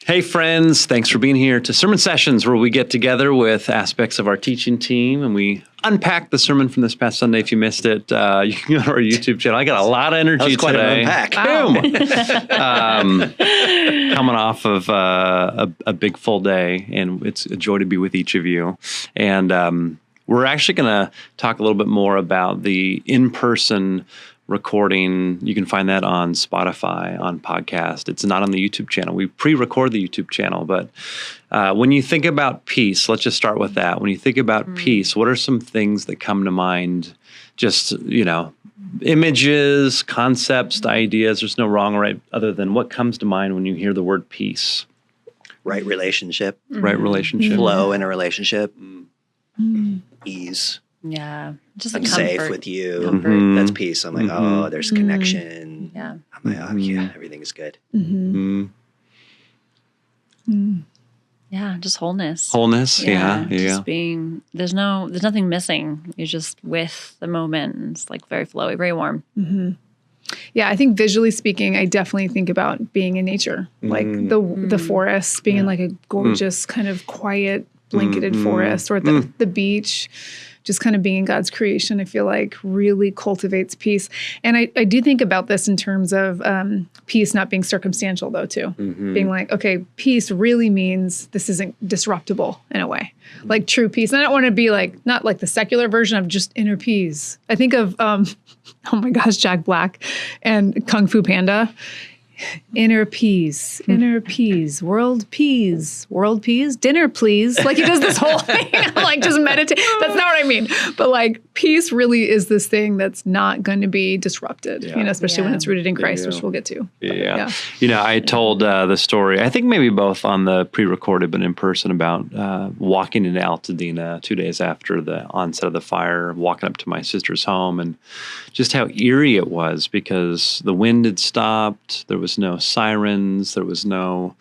Hey, friends. Thanks for being here to Sermon Sessions, where we get together with aspects of our teaching team and we unpack the sermon from this past Sunday. If you missed it, you can go to our YouTube channel. I got a lot of energy quite today. An unpack. Boom. Coming off of a big full day, and it's a joy to be with each of you. And we're actually going to talk a little bit more about the in-person recording. You can find that on Spotify, on podcast. It's not on the YouTube channel. We pre-record the YouTube channel, but when you think about peace, let's just start with that. When you think about peace, what are some things that come to mind? Just, images, concepts, ideas. There's no wrong or right, other than what comes to mind when you hear the word peace. Right relationship. Right relationship. Flow in a relationship. Ease. Yeah. Just I'm a safe comfort. with you. Mhm. That's peace. I'm like, oh, there's connection. Yeah. I'm like, oh, yeah, everything is good. Yeah. Just wholeness. Wholeness. Yeah. Just being, there's nothing missing. You're just with the moment. And it's like very flowy, very warm. Yeah, I think visually speaking, I definitely think about being in nature, like the forest, being in like a gorgeous kind of quiet blanketed forest, or at the beach, just kind of being in God's creation. I feel like really cultivates peace. And I do think about this in terms of peace not being circumstantial, though, too. Being like, okay, peace really means this isn't disruptible in a way, like true peace. And I don't want to be like, not like the secular version of just inner peace. I think of, oh my gosh, Jack Black and Kung Fu Panda. Inner peace, world peas, dinner please. Like he does this whole thing. I'm like, just meditate. That's not what I mean. But like peace really is this thing that's not going to be disrupted, especially when it's rooted in Christ, which we'll get to. Yeah. I told the story, I think maybe both on the pre-recorded, but in person, about walking into Altadena 2 days after the onset of the fire, walking up to my sister's home, and just how eerie it was because the wind had stopped. There was no sirens. There was no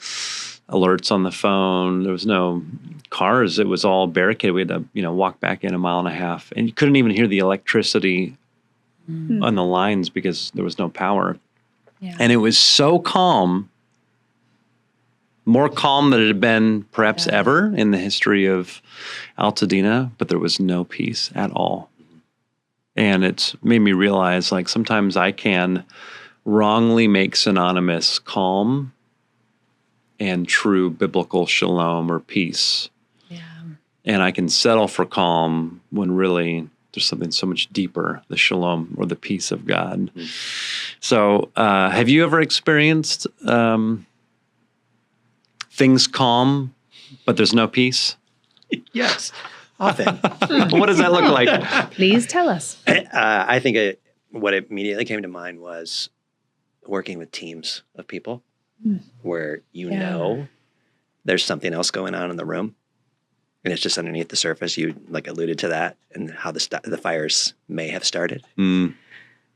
alerts on the phone. There was no cars. It was all barricaded. We had to, walk back in 1.5 miles, and you couldn't even hear the electricity on the lines because there was no power. Yeah. And it was so calm, more calm than it had been perhaps ever in the history of Altadena, but there was no peace at all. And it's made me realize, like, sometimes I can wrongly make synonymous calm and true biblical shalom or peace. Yeah. And I can settle for calm when really there's something so much deeper, the shalom or the peace of God. So have you ever experienced things calm, but there's no peace? Yes, often. What does that look like? Please tell us. I think what immediately came to mind was working with teams of people where know there's something else going on in the room, and it's just underneath the surface. You like alluded to that and how the fires may have started in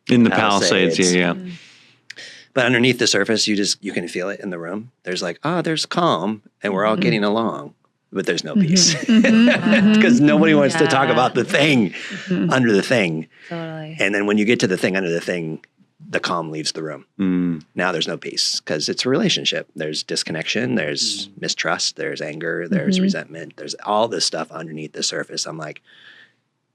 the Palisades. But underneath the surface, you can feel it in the room. There's like, there's calm, and we're all getting along, but there's no peace because nobody wants to talk about the thing under the thing. Totally. And then when you get to the thing under the thing, the calm leaves the room. Now there's no peace because it's a relationship. There's disconnection, there's mistrust, there's anger, there's resentment, there's all this stuff underneath the surface. I'm like,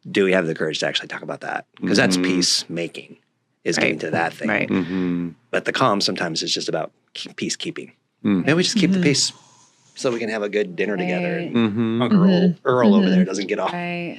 do we have the courage to actually talk about that? Because that's peacemaking, is getting to that thing. Right. But the calm sometimes is just about peacekeeping. Maybe we just keep the peace so we can have a good dinner together. And Uncle Earl over there doesn't get all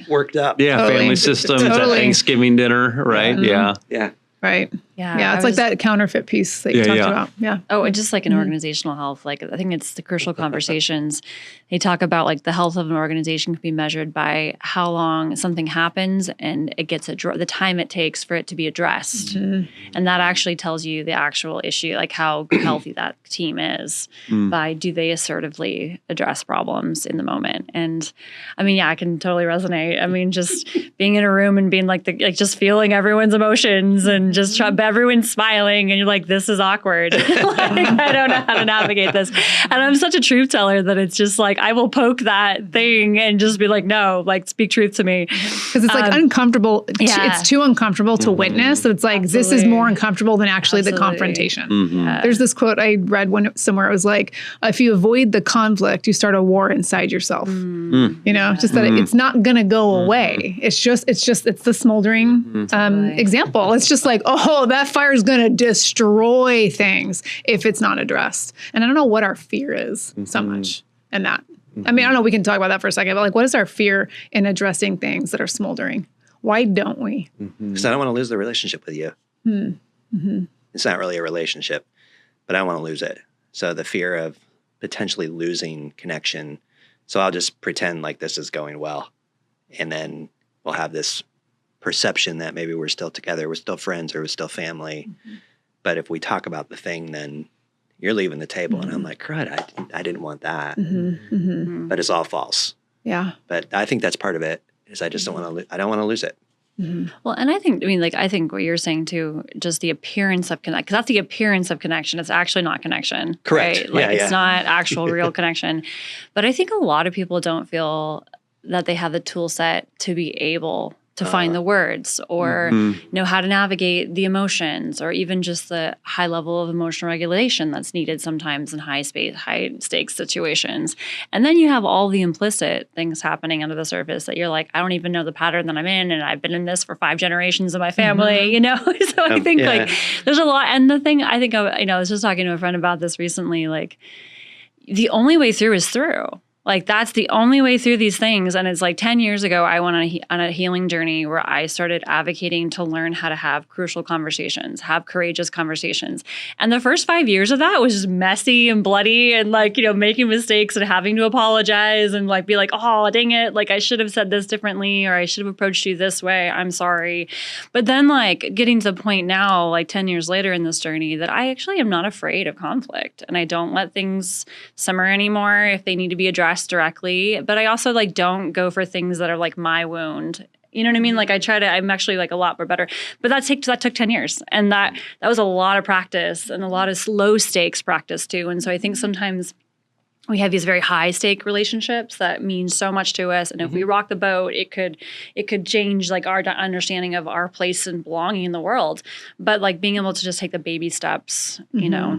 worked up. Yeah, totally. Family systems at Thanksgiving dinner, right? Yeah. Right. Yeah. It's like that counterfeit piece that you talked about. Yeah. Oh, and just like in organizational health, like I think it's the crucial conversations. They talk about like the health of an organization can be measured by how long something happens and it gets the time it takes for it to be addressed. And that actually tells you the actual issue, like how healthy that team is by do they assertively address problems in the moment. And I mean, I can totally resonate. I mean, just being in a room and being like just feeling everyone's emotions and just everyone's smiling and you're like, this is awkward. Like, I don't know how to navigate this. And I'm such a truth teller that it's just like, I will poke that thing and just be like, no, like speak truth to me. Because it's like uncomfortable. It's too uncomfortable to witness. So it's like, this is more uncomfortable than actually the confrontation. There's this quote I read somewhere. It was like, if you avoid the conflict, you start a war inside yourself. You know, just that it's not going to go away. It's the smoldering example. It's just like, oh, that fire is going to destroy things if it's not addressed. And I don't know what our fear is so much in that. I mean, I don't know, we can talk about that for a second, but like, what is our fear in addressing things that are smoldering? Why don't we? Because I don't want to lose the relationship with you. It's not really a relationship, but I want to lose it. So the fear of potentially losing connection. So I'll just pretend like this is going well. And then we'll have this perception that maybe we're still together, we're still friends, or we're still family. But if we talk about the thing, then you're leaving the table. And I'm like, crud, I didn't want that. But it's all false. Yeah. But I think that's part of it, is I just don't want to, I don't want to lose it. Well, and I think what you're saying too, just the appearance of connect, because that's the appearance of connection. It's actually not connection. Correct. Right? Like it's not actual real connection. But I think a lot of people don't feel that they have the tool set to be able to find the words or know how to navigate the emotions, or even just the high level of emotional regulation that's needed sometimes in high stakes situations. And then you have all the implicit things happening under the surface that you're like, I don't even know the pattern that I'm in, and I've been in this for 5 generations of my family, you know? So I think like there's a lot. And the thing I think, I was just talking to a friend about this recently, like the only way through is through. Like that's the only way through these things. And it's like 10 years ago, I went on a healing journey where I started advocating to learn how to have crucial conversations, have courageous conversations. And the first 5 years of that was just messy and bloody and like, making mistakes and having to apologize and like be like, oh, dang it. Like I should have said this differently, or I should have approached you this way. I'm sorry. But then like getting to the point now, like 10 years later in this journey, that I actually am not afraid of conflict, and I don't let things simmer anymore if they need to be addressed directly. But I also like don't go for things that are like my wound. You know what I mean? Like I'm actually like a lot more better. But that took 10 years. And that was a lot of practice and a lot of low stakes practice too. And so I think sometimes we have these very high stake relationships that mean so much to us. And if we rock the boat, it could change like our understanding of our place and belonging in the world. But like being able to just take the baby steps,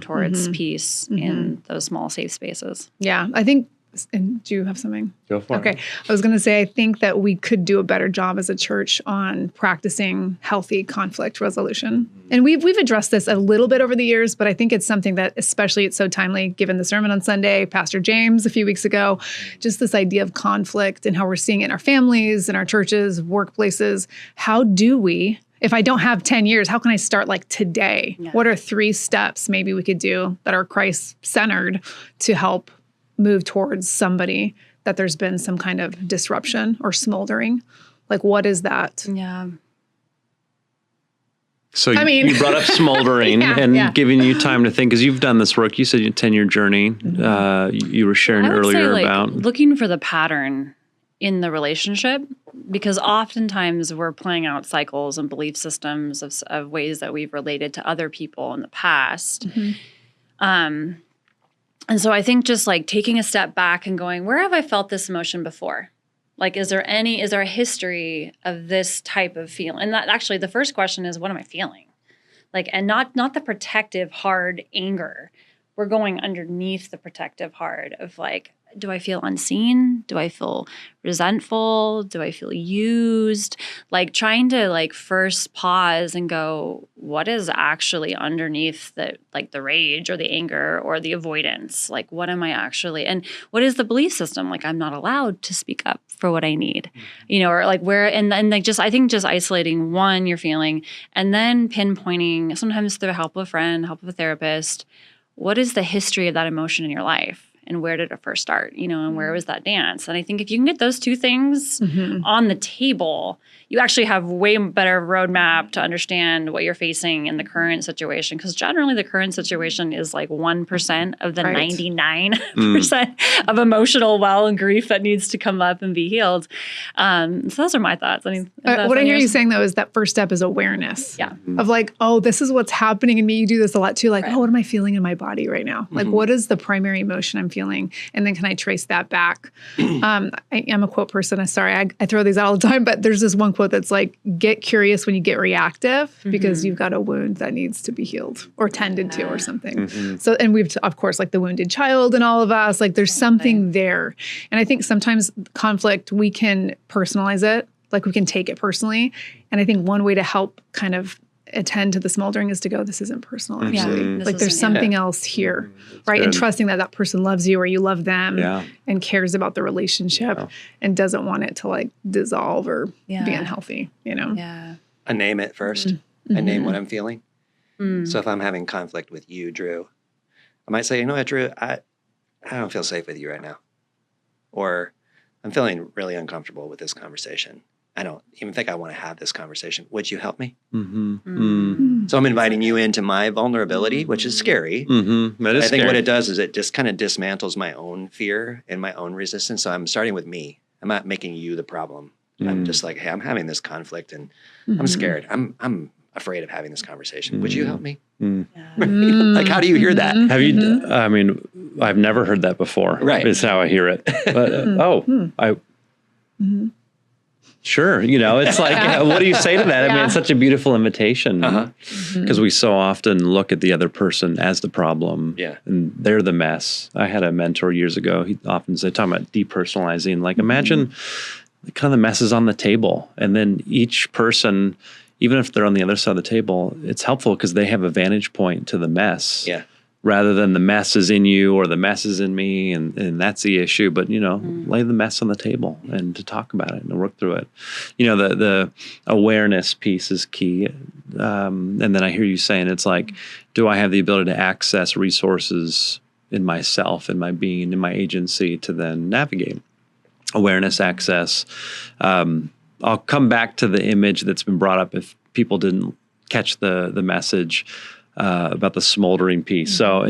towards peace in those small safe spaces. Yeah. I think, and do you have something? Go for it. Okay. I was going to say, I think that we could do a better job as a church on practicing healthy conflict resolution. And we've addressed this a little bit over the years, but I think it's something that, especially it's so timely given the sermon on Sunday, Pastor James a few weeks ago, just this idea of conflict and how we're seeing it in our families, in our churches, workplaces. How do we, if I don't have 10 years, how can I start like today? Yeah. What are 3 steps maybe we could do that are Christ-centered to help move towards somebody that there's been some kind of disruption or smoldering? Like, what is that? Yeah. So you brought up smoldering giving you time to think, because you've done this work. You said your 10-year journey. You were sharing earlier about looking for the pattern in the relationship, because oftentimes we're playing out cycles and belief systems of ways that we've related to other people in the past. And so I think just like taking a step back and going, where have I felt this emotion before? Like, is there a history of this type of feeling? And that actually the first question is, what am I feeling? Like, and not the protective, hard anger. We're going underneath the protective hard of like, do I feel unseen? Do I feel resentful? Do I feel used? Like trying to like first pause and go, what is actually underneath the rage or the anger or the avoidance? Like, what am I actually, and what is the belief system? Like, I'm not allowed to speak up for what I need, or like where, and then like I think just isolating one, you're feeling, and then pinpointing, sometimes through the help of a friend, help of a therapist, what is the history of that emotion in your life? and where did it first start, and where was that dance? And I think if you can get those two things on the table, you actually have way better roadmap to understand what you're facing in the current situation. Because generally the current situation is like 1% of the 99% of emotional well and grief that needs to come up and be healed. So those are my thoughts. I mean, what I hear you saying though is that first step is awareness. Yeah. Of like, oh, this is what's happening in me. You do this a lot too. Like, oh, what am I feeling in my body right now? Like, what is the primary emotion I'm feeling? And then can I trace that back? I am a quote person. I'm sorry, I throw these out all the time, but there's this one quote that's like, get curious when you get reactive because you've got a wound that needs to be healed or tended to or something. So, and we've, of course, like the wounded child in all of us, like there's something there. And I think sometimes conflict, we can personalize it, like we can take it personally. And I think one way to help kind of attend to the smoldering is to go, this isn't personal, actually. Like there's something else here, right? Good. And trusting that that person loves you or you love them and cares about the relationship and doesn't want it to like dissolve or be unhealthy, Yeah. I name it first. I name what I'm feeling. So if I'm having conflict with you, Drew, I might say, you know what, Drew, I don't feel safe with you right now. Or I'm feeling really uncomfortable with this conversation. I don't even think I want to have this conversation. Would you help me? So I'm inviting you into my vulnerability, which is scary. That is I think scary. what it does is it just kind of dismantles my own fear and my own resistance. So I'm starting with me. I'm not making you the problem. I'm just like, hey, I'm having this conflict and I'm scared. I'm afraid of having this conversation. Would you help me? Like, how do you hear that? Have you? I mean, I've never heard that before. Right. Is how I hear it. But Sure. It's like, what do you say to that? I mean, it's such a beautiful invitation because we so often look at the other person as the problem and they're the mess. I had a mentor years ago. He often said, talking about depersonalizing, like imagine kind of the messes on the table. And then each person, even if they're on the other side of the table, it's helpful because they have a vantage point to the mess. Yeah. Rather than the mess is in you or the mess is in me and that's the issue. But, lay the mess on the table and to talk about it and to work through it. The awareness piece is key. And then I hear you saying it's like, do I have the ability to access resources in myself, in my being, in my agency to then navigate? Awareness, access. I'll come back to the image that's been brought up if people didn't catch the message. About the smoldering piece. So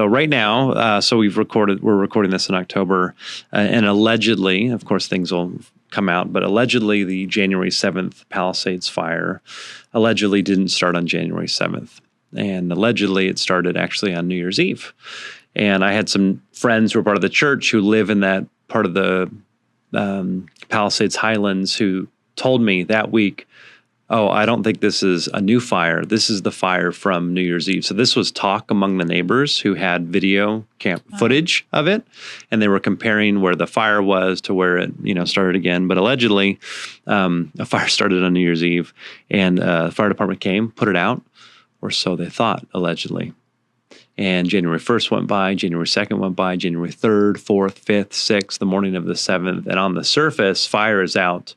right now, we're recording this in October, and allegedly, of course, things will come out, but allegedly the January 7th Palisades fire allegedly didn't start on January 7th. And allegedly it started actually on New Year's Eve. And I had some friends who are part of the church who live in that part of the Palisades Highlands who told me that week, oh, I don't think this is a new fire. This is the fire from New Year's Eve. So this was talk among the neighbors who had video footage of it, and they were comparing where the fire was to where it, started again. But allegedly, a fire started on New Year's Eve, and the fire department came, put it out, or so they thought, allegedly. And January 1st went by, January 2nd went by, January 3rd, 4th, 5th, 6th, the morning of the 7th, and on the surface, fire is out.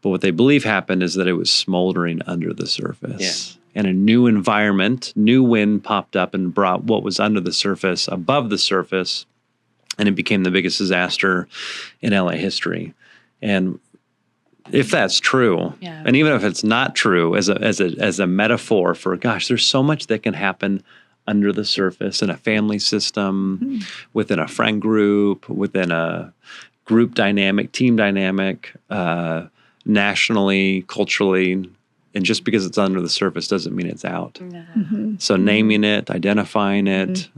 But what they believe happened is that it was smoldering under the surface. Yeah. And a new environment, new wind popped up and brought what was under the surface above the surface, and it became the biggest disaster in LA history. And if that's true, and even if it's not true, as a metaphor for, gosh, there's so much that can happen under the surface in a family system, within a friend group, within a group dynamic, team dynamic, nationally, culturally, and just because it's under the surface doesn't mean it's out. So naming it, identifying it,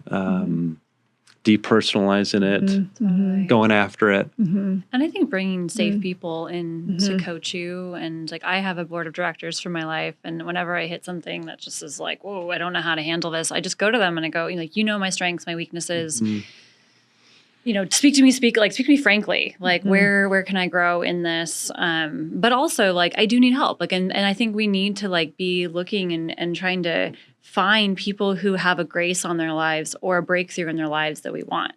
depersonalizing it, going after it. And I think bringing safe people in to coach you. And like, I have a board of directors for my life. And whenever I hit something that just is like, whoa, I don't know how to handle this, I just go to them and I go, my strengths, my weaknesses. Speak to me frankly, like where can I grow in this? But also like, I do need help. Like, and I think we need to like be looking and trying to find people who have a grace on their lives or a breakthrough in their lives that we want.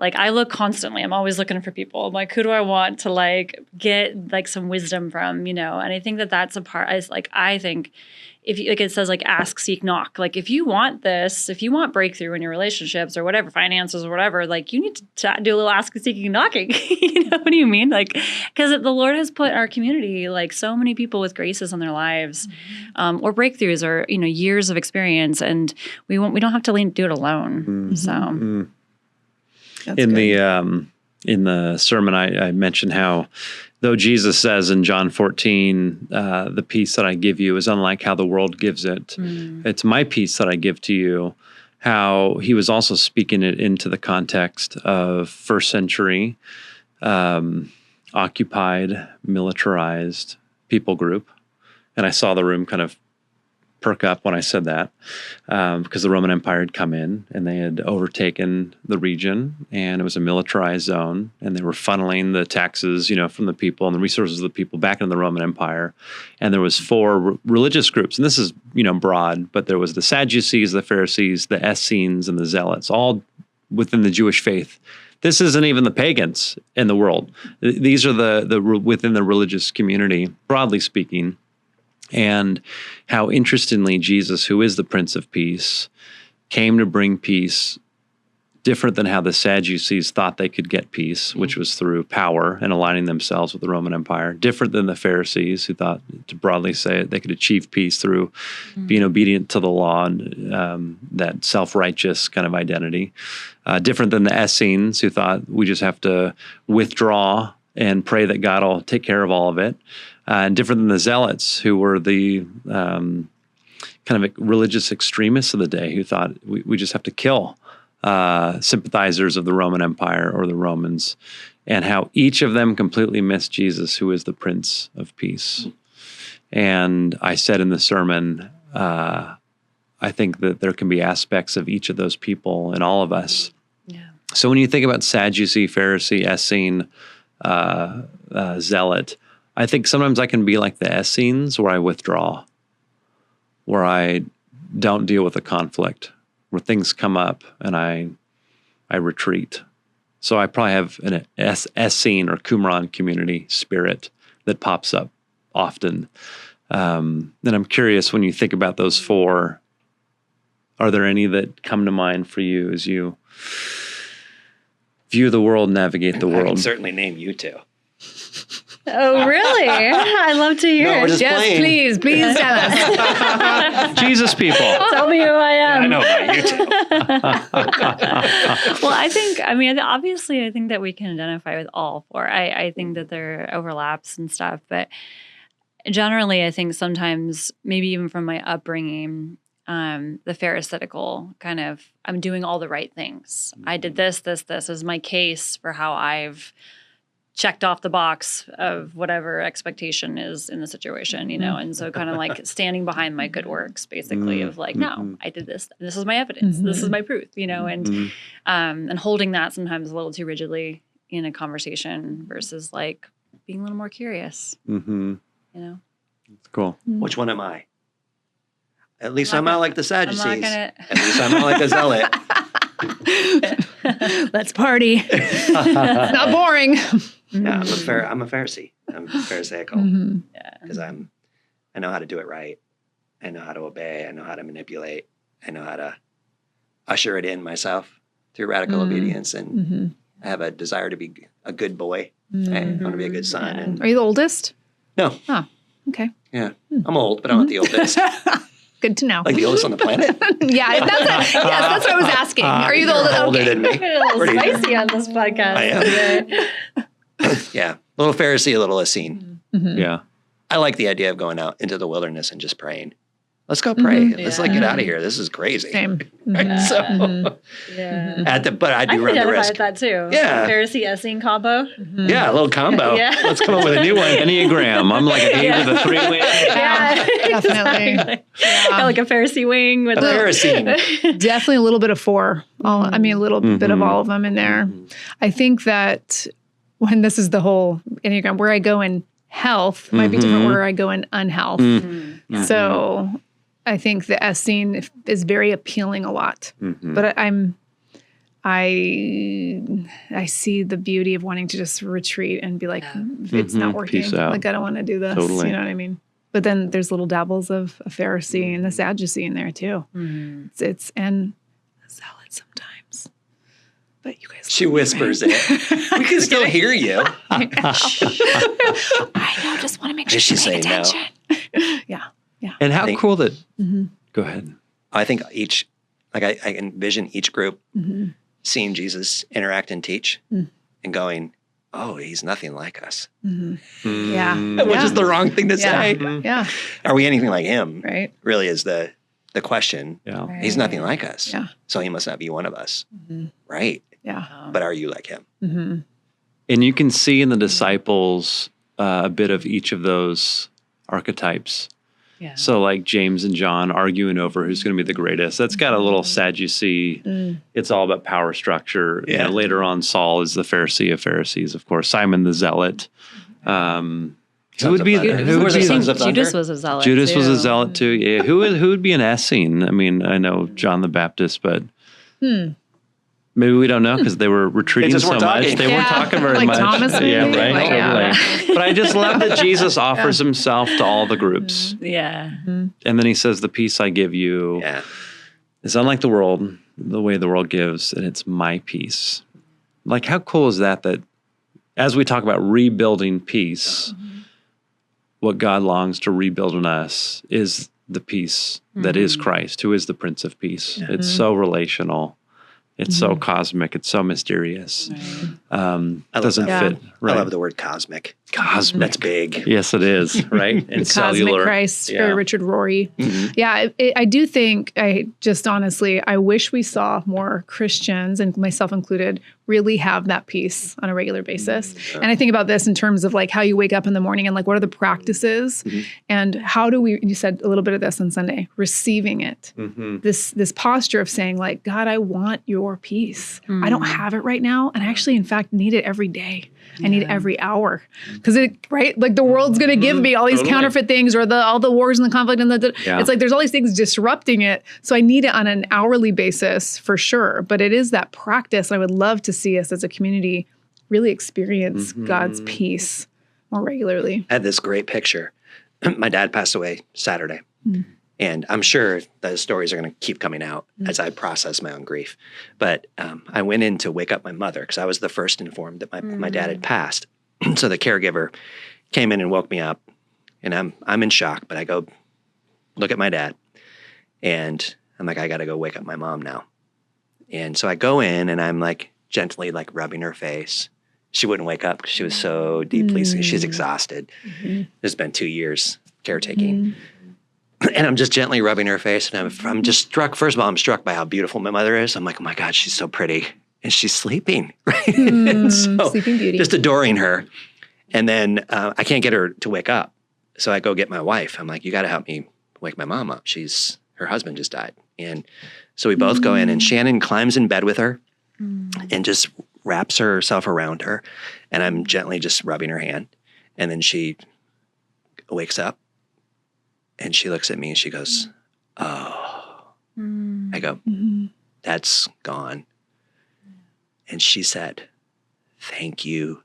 Like I look constantly. I'm always looking for people. I'm like, who do I want to like get like some wisdom from, And I think that that's a part. I think if you, like it says like ask, seek, knock. Like if you want this, if you want breakthrough in your relationships or whatever, finances or whatever, like you need to do a little ask, seeking, knocking. What do you mean? Like because the Lord has put our community like so many people with graces on their lives, or breakthroughs or years of experience, and we don't have to do it alone. So. In the sermon, I mentioned how, though Jesus says in John 14, the peace that I give you is unlike how the world gives it. It's my peace that I give to you. How he was also speaking it into the context of first century, occupied, militarized people group. And I saw the room kind of perk up when I said that, because the Roman Empire had come in and they had overtaken the region, and it was a militarized zone, and they were funneling the taxes, from the people and the resources of the people back into the Roman Empire. And there was 4 religious groups, and this is, broad, but there was the Sadducees, the Pharisees, the Essenes, and the Zealots, all within the Jewish faith. This isn't even the pagans in the world. These are the within the religious community, broadly speaking. And how interestingly Jesus, who is the Prince of Peace, came to bring peace different than how the Sadducees thought they could get peace, which was through power and aligning themselves with the Roman Empire. Different than the Pharisees, who thought, to broadly say it, they could achieve peace through being obedient to the law and that self-righteous kind of identity. Different than the Essenes, who thought we just have to withdraw and pray that God will take care of all of it. And different than the Zealots, who were the kind of religious extremists of the day, who thought we just have to kill sympathizers of the Roman Empire or the Romans, and how each of them completely missed Jesus, who is the Prince of Peace. And I said in the sermon, I think that there can be aspects of each of those people in all of us. Yeah. So when you think about Sadducee, Pharisee, Essene, Zealot, I think sometimes I can be like the Essenes, where I withdraw, where I don't deal with the conflict, where things come up and I retreat. So I probably have an Essene or Qumran community spirit that pops up often. And I'm curious, when you think about those 4, are there any that come to mind for you as you view the world, navigate the world? I can certainly name you 2. Oh, really? I'd love to hear. No, we're just yes, playing. please tell us. Jesus people. Tell me who I am. I know about you 2. Well, obviously, I think that we can identify with all 4. I think that there are overlaps and stuff, but generally, I think sometimes, maybe even from my upbringing, the Pharisaical kind of, I'm doing all the right things. I did this is my case for how I've checked off the box of whatever expectation is in the situation, and so kind of like standing behind my good works, basically, of like, no, I did this. This is my evidence. This is my proof, and holding that sometimes a little too rigidly in a conversation versus like being a little more curious, Cool. Which one am I? At least I'm not like the Sadducees. At least I'm not like a Zealot. Let's party. It's not boring. Yeah, I'm a Pharisee. I'm Pharisaical. Because I know how to do it right. I know how to obey. I know how to manipulate. I know how to usher it in myself through radical obedience. And I have a desire to be a good boy. I want to be a good son. Yeah. And Are you the oldest? No. Oh, okay. Yeah. I'm old, but I'm not the oldest. Good to know. Like the oldest on the planet? Yeah, that's what I was asking. Are you the oldest? Older than me. A little spicy on this podcast. I am. Yeah. A little Pharisee, a little Essene. Yeah. I like the idea of going out into the wilderness and just praying. Let's go pray. Let's get out of here. This is crazy. Same. Right? So, but I do run the risk. With that too. Yeah. Pharisee Essene combo. Yeah, a little combo. Yeah. Let's come up with a new one. Enneagram. I'm like an 8 with a 3 wing. Yeah, definitely. Got like a Pharisee wing with a Pharisee. Definitely a little bit of 4. A little bit of all of them in there. I think that when this is the whole Enneagram, where I go in health might be different where I go in unhealth. So I think the Essene is very appealing a lot. But I see the beauty of wanting to just retreat and be like, it's not working. Peace out. Like, I don't want to do this. Totally. You know what I mean? But then there's little dabbles of a Pharisee and a Sadducee in there too. It's and a zealot sometimes. But you guys, She whispers it. We can still hear you. I know. Just want to make sure Is she you're paying saying no? attention. Yeah. And how think- cool that. Go ahead. I think I envision each group seeing Jesus interact and teach and going, oh, he's nothing like us. Yeah. Which is the wrong thing to Yeah. say. Yeah. Are we anything like him? Right. Really is the question. Yeah. Right. He's nothing like us. Yeah. So he must not be one of us. Right. Yeah. But are you like him? And you can see in the disciples a bit of each of those archetypes. Yeah. So like James and John arguing over who's going to be the greatest. That's got a little Sadducee. It's all about power structure. Yeah. Later on, Saul is the Pharisee of Pharisees, of course. Simon the Zealot. Who would be? Thunder. Who Who would was be? the Sons of Thunder? Judas was a zealot. Judas was a too. zealot too. Yeah. Who would be an Essene? I mean, I know John the Baptist, but maybe we don't know because they were retreating just so weren't much. talking. They weren't Yeah. talking very Like much. Thomas, Yeah, maybe? right. Like, yeah. Totally. But I just love that Jesus offers himself to all the groups, Yeah. and then he says, "The peace I give you Yeah. is unlike the world, the way the world gives, and it's my peace." Like, how cool is that? That as we talk about rebuilding peace, what God longs to rebuild in us is the peace that is Christ, who is the Prince of Peace. It's so relational. It's so cosmic. It's so mysterious. It doesn't that. fit. Right. I love the word cosmic. Cosmic. That's big. Yes, it is. Right. And Cosmic cellular. Christ Yeah. for Richard Rory. Yeah, I do think, I just honestly, I wish we saw more Christians, and myself included, really have that peace on a regular basis. And I think about this in terms of like how you wake up in the morning and like what are the practices and how do we, you said a little bit of this on Sunday, receiving it. This posture of saying like, God, I want your peace. I don't have it right now. And I actually, in fact, need it every day. I need it every hour. Because right? Like the world's going to give me all these Totally. counterfeit things or all the wars and the conflict and Yeah. it's like there's all these things disrupting it. So I need it on an hourly basis for sure. But it is that practice. I would love to see us as a community really experience God's peace more regularly. I had this great picture. My dad passed away Saturday. And I'm sure those stories are going to keep coming out as I process my own grief. But I went in to wake up my mother because I was the first informed that my dad had passed. So the caregiver came in and woke me up, and I'm in shock. But I go look at my dad, and I'm like, I got to go wake up my mom now. And so I go in, and I'm like gently like rubbing her face. She wouldn't wake up because she was so deeply she's exhausted. It's been 2 years caretaking. And I'm just gently rubbing her face, and I'm just struck. First of all, I'm struck by how beautiful my mother is. I'm like, oh my God, she's so pretty, and she's sleeping, right? So Sleeping Beauty. just adoring her. And then I can't get her to wake up, so I go get my wife. I'm like, you got to help me wake my mom up. Her husband just died, and so we both go in, and Shannon climbs in bed with her, and just wraps herself around her, and I'm gently just rubbing her hand, and then she wakes up. And she looks at me and she goes, oh. I go, that's gone. And she said, thank you,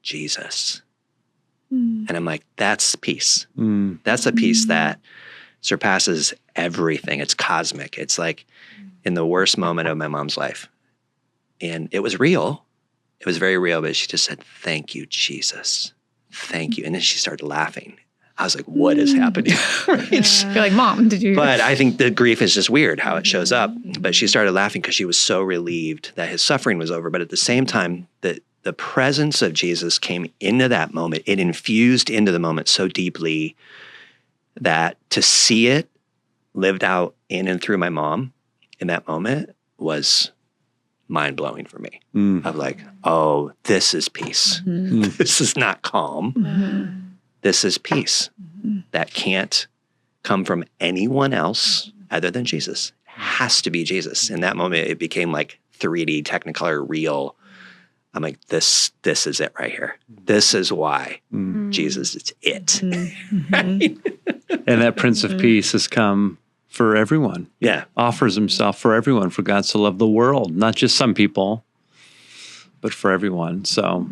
Jesus. And I'm like, that's peace. That's a peace that surpasses everything. It's cosmic. It's like in the worst moment of my mom's life. And it was real. It was very real, but she just said, thank you, Jesus. Thank you. And then she started laughing. I was like, what is happening? Right? You're like, Mom, did you? But I think the grief is just weird how it shows up. But she started laughing because she was so relieved that his suffering was over. But at the same time, the presence of Jesus came into that moment. It infused into the moment so deeply that to see it lived out in and through my mom in that moment was mind-blowing for me. Of like, oh, this is peace. This is not calm. This is peace that can't come from anyone else other than Jesus. It has to be Jesus. In that moment, it became like 3D, Technicolor, real. I'm like, this is it right here. This is why Jesus is it. Right? And that Prince of Peace has come for everyone. Yeah. Offers himself for everyone, for God so loved the world, not just some people, but for everyone. So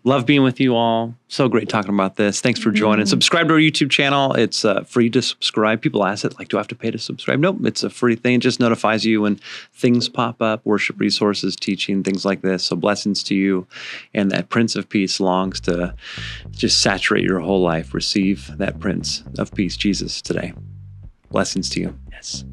love being with you all. So great talking about this. Thanks for joining. Subscribe to our YouTube channel. It's free to subscribe. People ask it, like, do I have to pay to subscribe? Nope, it's a free thing. It just notifies you when things pop up, worship resources, teaching, things like this. So blessings to you. And that Prince of Peace longs to just saturate your whole life. Receive that Prince of Peace, Jesus, today. Blessings to you. Yes.